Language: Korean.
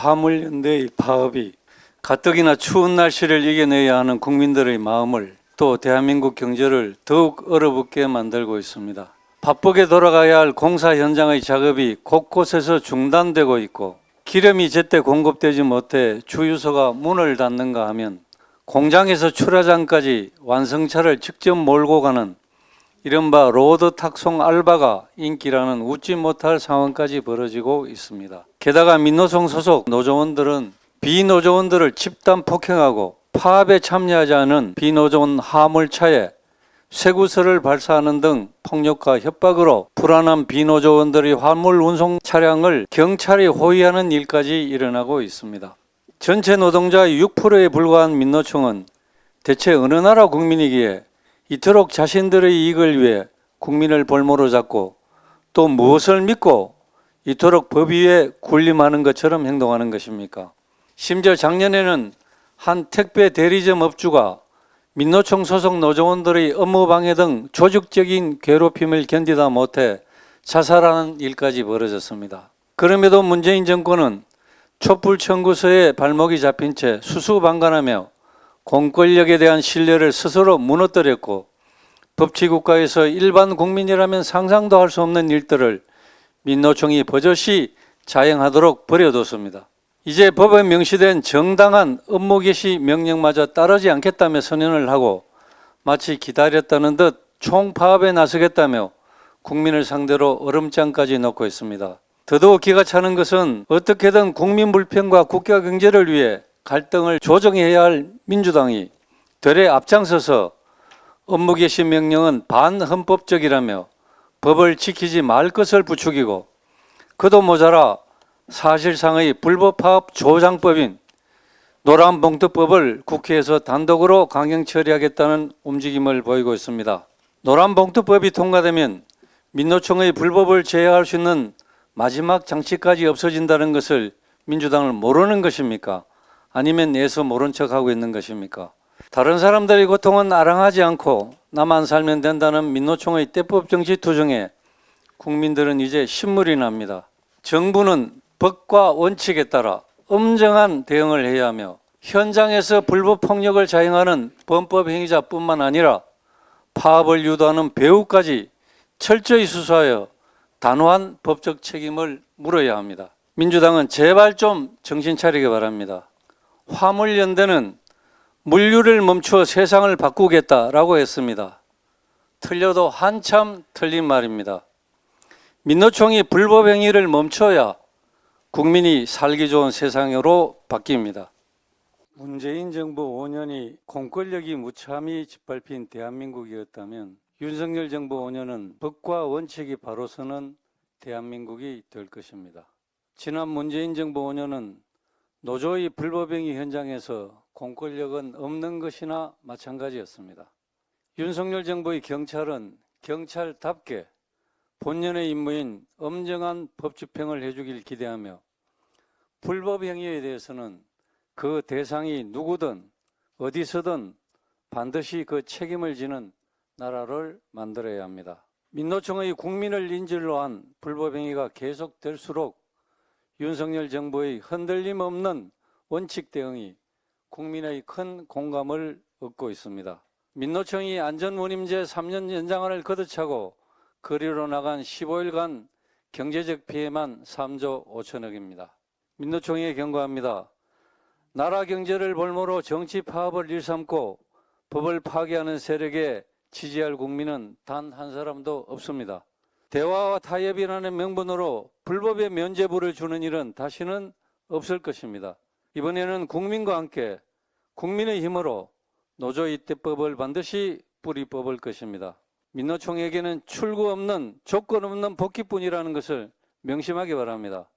화물연대의 파업이 가뜩이나 추운 날씨를 이겨내야 하는 국민들의 마음을 또 대한민국 경제를 더욱 얼어붙게 만들고 있습니다. 바쁘게 돌아가야 할 공사 현장의 작업이 곳곳에서 중단되고 있고 기름이 제때 공급되지 못해 주유소가 문을 닫는가 하면 공장에서 출하장까지 완성차를 직접 몰고 가는 이른바 로드 탁송 알바가 인기라는 웃지 못할 상황까지 벌어지고 있습니다. 게다가 민노총 소속 노조원들은 비노조원들을 집단 폭행하고 파업에 참여하지 않은 비노조원 화물차에 쇠구슬을 발사하는 등 폭력과 협박으로 불안한 비노조원들의 화물 운송 차량을 경찰이 호위하는 일까지 일어나고 있습니다. 전체 노동자의 6%에 불과한 민노총은 대체 어느 나라 국민이기에 이토록 자신들의 이익을 위해 국민을 볼모로 잡고 또 무엇을 믿고 이토록 법 위에 군림하는 것처럼 행동하는 것입니까? 심지어 작년에는 한 택배 대리점 업주가 민노총 소속 노조원들의 업무방해 등 조직적인 괴롭힘을 견디다 못해 자살하는 일까지 벌어졌습니다. 그럼에도 문재인 정권은 촛불 청구서에 발목이 잡힌 채 수수방관하며 공권력에 대한 신뢰를 스스로 무너뜨렸고 법치국가에서 일반 국민이라면 상상도 할 수 없는 일들을 민노총이 버젓이 자행하도록 버려뒀습니다. 이제 법에 명시된 정당한 업무 개시 명령마저 따르지 않겠다며 선언을 하고 마치 기다렸다는 듯 총파업에 나서겠다며 국민을 상대로 얼음장까지 놓고 있습니다. 더더욱 기가 차는 것은 어떻게든 국민 불평과 국가 경제를 위해 갈등을 조정해야 할 민주당이 되레 앞장서서 업무 개시 명령은 반헌법적이라며 법을 지키지 말 것을 부추기고 그도 모자라 사실상의 불법 파업 조장법인 노란봉투법을 국회에서 단독으로 강행 처리하겠다는 움직임을 보이고 있습니다. 노란봉투법이 통과되면 민노총의 불법을 제어할 수 있는 마지막 장치까지 없어진다는 것을 민주당을 모르는 것입니까? 아니면 내서 모른 척하고 있는 것입니까? 다른 사람들의 고통은 아랑하지 않고 나만 살면 된다는 민노총의 떼법 정치 투정에 국민들은 이제 신물이 납니다. 정부는 법과 원칙에 따라 엄정한 대응을 해야 하며 현장에서 불법 폭력을 자행하는 범법 행위자뿐만 아니라 파업을 유도하는 배후까지 철저히 수사하여 단호한 법적 책임을 물어야 합니다. 민주당은 제발 좀 정신 차리기 바랍니다. 화물연대는 물류를 멈추어 세상을 바꾸겠다라고 했습니다. 틀려도 한참 틀린 말입니다. 민노총이 불법 행위를 멈춰야 국민이 살기 좋은 세상으로 바뀝니다. 문재인 정부 5년이 공권력이 무참히 짓밟힌 대한민국이었다면 윤석열 정부 5년은 법과 원칙이 바로 서는 대한민국이 될 것입니다. 지난 문재인 정부 5년은 노조의 불법행위 현장에서 공권력은 없는 것이나 마찬가지였습니다. 윤석열 정부의 경찰은 경찰답게 본연의 임무인 엄정한 법 집행을 해주길 기대하며 불법 행위에 대해서는 그 대상이 누구든 어디서든 반드시 그 책임을 지는 나라를 만들어야 합니다. 민노총의 국민을 인질로 한 불법 행위가 계속될수록 윤석열 정부의 흔들림 없는 원칙 대응이 국민의 큰 공감을 얻고 있습니다. 민노총이 안전운임제 3년 연장안을 거듭차고 거리로 나간 15일간 경제적 피해만 3조 5천억입니다. 민노총에 경고합니다. 나라 경제를 볼모로 정치 파업을 일삼고 법을 파괴하는 세력에 지지할 국민은 단 한 사람도 없습니다. 대화와 타협이라는 명분으로 불법의 면죄부를 주는 일은 다시는 없을 것입니다. 이번에는 국민과 함께 국민의 힘으로 노조의 떼법을 반드시 뿌리 뽑을 것입니다. 민노총에게는 출구 없는 조건 없는 복귀뿐이라는 것을 명심하기 바랍니다.